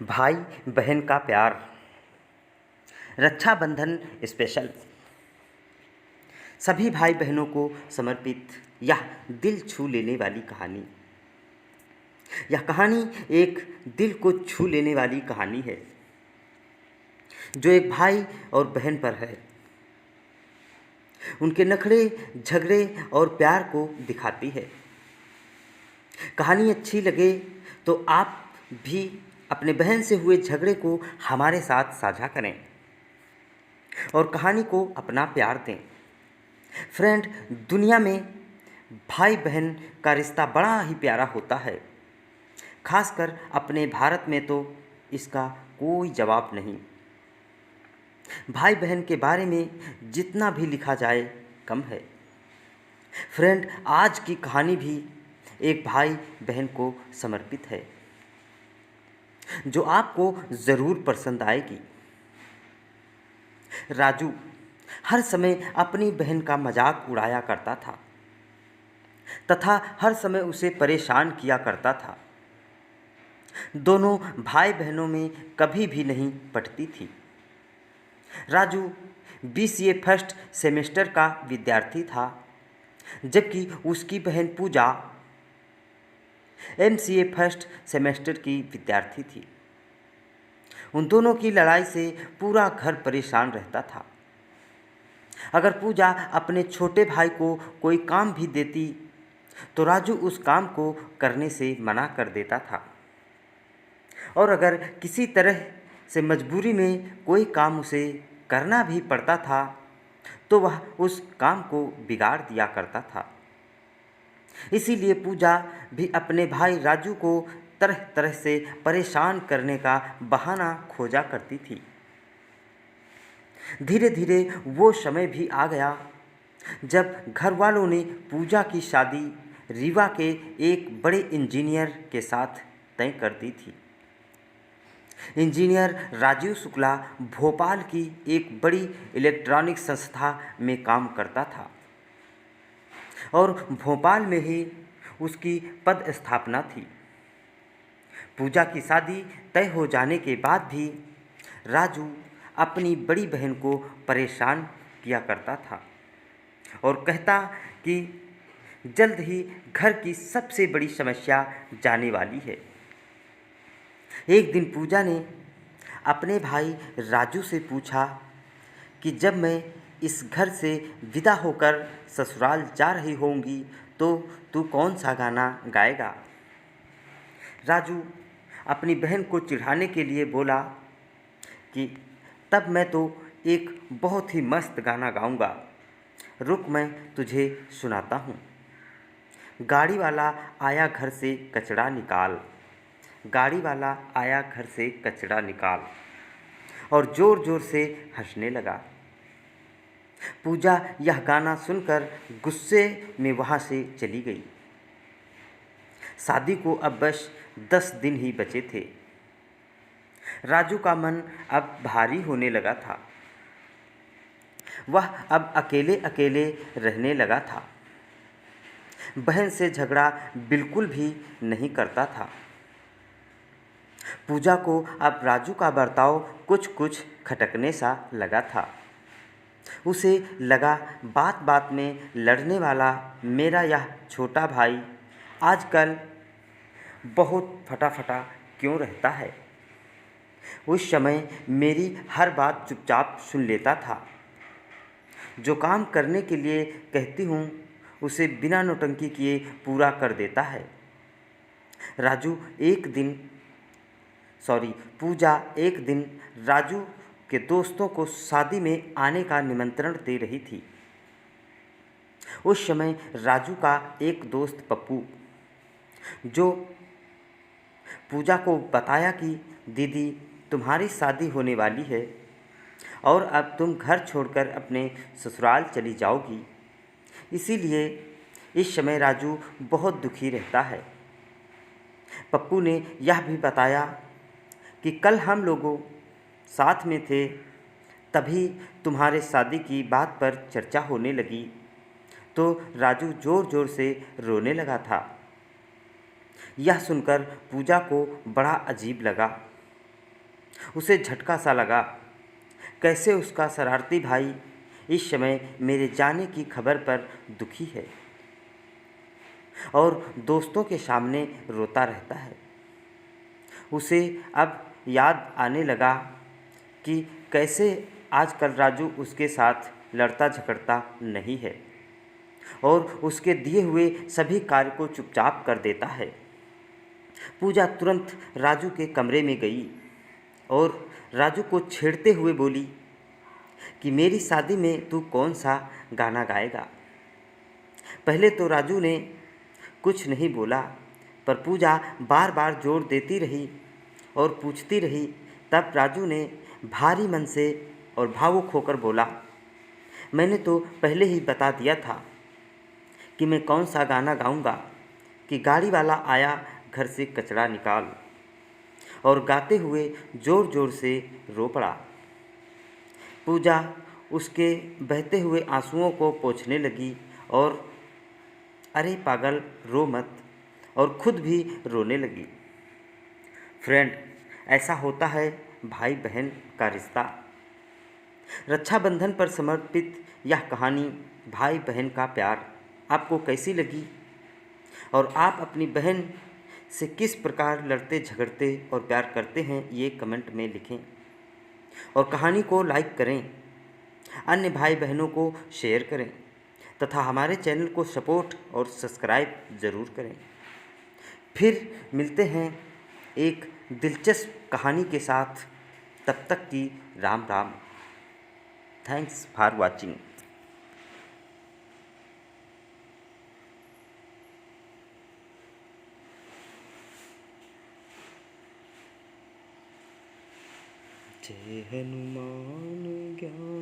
भाई बहन का प्यार, रक्षाबंधन स्पेशल। सभी भाई बहनों को समर्पित यह दिल छू लेने वाली कहानी। यह कहानी एक दिल को छू लेने वाली कहानी है जो एक भाई और बहन पर है। उनके नखरे, झगड़े और प्यार को दिखाती है। कहानी अच्छी लगे तो आप भी अपने बहन से हुए झगड़े को हमारे साथ साझा करें और कहानी को अपना प्यार दें। फ्रेंड, दुनिया में भाई बहन का रिश्ता बड़ा ही प्यारा होता है। खासकर अपने भारत में तो इसका कोई जवाब नहीं। भाई बहन के बारे में जितना भी लिखा जाए कम है। फ्रेंड, आज की कहानी भी एक भाई बहन को समर्पित है जो आपको ज़रूर पसंद आएगी। राजू हर समय अपनी बहन का मजाक उड़ाया करता था तथा हर समय उसे परेशान किया करता था। दोनों भाई बहनों में कभी भी नहीं पटती थी। राजू BCA फर्स्ट सेमेस्टर का विद्यार्थी था, जबकि उसकी बहन पूजा MCA फर्स्ट सेमेस्टर की विद्यार्थी थी। उन दोनों की लड़ाई से पूरा घर परेशान रहता था। अगर पूजा अपने छोटे भाई को कोई काम भी देती तो राजू उस काम को करने से मना कर देता था, और अगर किसी तरह से मजबूरी में कोई काम उसे करना भी पड़ता था तो वह उस काम को बिगाड़ दिया करता था। इसीलिए पूजा भी अपने भाई राजू को तरह तरह से परेशान करने का बहाना खोजा करती थी। धीरे धीरे वो समय भी आ गया जब घर वालों ने पूजा की शादी रीवा के एक बड़े इंजीनियर के साथ तय कर दी थी। इंजीनियर राजीव शुक्ला भोपाल की एक बड़ी इलेक्ट्रॉनिक संस्था में काम करता था और भोपाल में ही उसकी पद स्थापना थी। पूजा की शादी तय हो जाने के बाद भी राजू अपनी बड़ी बहन को परेशान किया करता था और कहता कि जल्द ही घर की सबसे बड़ी समस्या जाने वाली है। एक दिन पूजा ने अपने भाई राजू से पूछा कि जब मैं इस घर से विदा होकर ससुराल जा रही होंगी तो तू कौन सा गाना गाएगा। राजू अपनी बहन को चिढ़ाने के लिए बोला कि तब मैं तो एक बहुत ही मस्त गाना गाऊंगा, रुक मैं तुझे सुनाता हूँ। गाड़ी वाला आया घर से कचरा निकाल, गाड़ी वाला आया घर से कचरा निकाल, और ज़ोर ज़ोर से हंसने लगा। पूजा यह गाना सुनकर गुस्से में वहाँ से चली गई। शादी को अब बस 10 दिन ही बचे थे। राजू का मन अब भारी होने लगा था। वह अब अकेले अकेले रहने लगा था। बहन से झगड़ा बिल्कुल भी नहीं करता था। पूजा को अब राजू का बर्ताव कुछ कुछ खटकने सा लगा था। उसे लगा बात बात में लड़ने वाला मेरा यह छोटा भाई आजकल बहुत फटाफटा क्यों रहता है। उस समय मेरी हर बात चुपचाप सुन लेता था। जो काम करने के लिए कहती हूँ उसे बिना नौटंकी किए पूरा कर देता है। पूजा एक दिन राजू के दोस्तों को शादी में आने का निमंत्रण दे रही थी। उस समय राजू का एक दोस्त पप्पू, जो पूजा को बताया कि दीदी तुम्हारी शादी होने वाली है और अब तुम घर छोड़कर अपने ससुराल चली जाओगी, इसीलिए इस समय राजू बहुत दुखी रहता है। पप्पू ने यह भी बताया कि कल हम लोगों साथ में थे, तभी तुम्हारे शादी की बात पर चर्चा होने लगी तो राजू ज़ोर ज़ोर से रोने लगा था। यह सुनकर पूजा को बड़ा अजीब लगा। उसे झटका सा लगा, कैसे उसका शरारती भाई इस समय मेरे जाने की खबर पर दुखी है और दोस्तों के सामने रोता रहता है। उसे अब याद आने लगा कि कैसे आजकल राजू उसके साथ लड़ता झगड़ता नहीं है और उसके दिए हुए सभी कार्य को चुपचाप कर देता है। पूजा तुरंत राजू के कमरे में गई और राजू को छेड़ते हुए बोली कि मेरी शादी में तू कौन सा गाना गाएगा। पहले तो राजू ने कुछ नहीं बोला, पर पूजा बार बार जोर देती रही और पूछती रही। तब राजू ने भारी मन से और भावुक होकर बोला, मैंने तो पहले ही बता दिया था कि मैं कौन सा गाना गाऊंगा कि गाड़ी वाला आया घर से कचरा निकाल, और गाते हुए ज़ोर ज़ोर से रो पड़ा। पूजा उसके बहते हुए आंसुओं को पोंछने लगी और अरे पागल रो मत, और खुद भी रोने लगी। फ्रेंड, ऐसा होता है भाई बहन का रिश्ता। रक्षाबंधन पर समर्पित यह कहानी भाई बहन का प्यार आपको कैसी लगी और आप अपनी बहन से किस प्रकार लड़ते झगड़ते और प्यार करते हैं, ये कमेंट में लिखें और कहानी को लाइक करें, अन्य भाई बहनों को शेयर करें तथा हमारे चैनल को सपोर्ट और सब्सक्राइब ज़रूर करें। फिर मिलते हैं एक दिलचस्प कहानी के साथ, तब तक की Ram Ram. Thanks for watching. जय हनुमान ज्ञान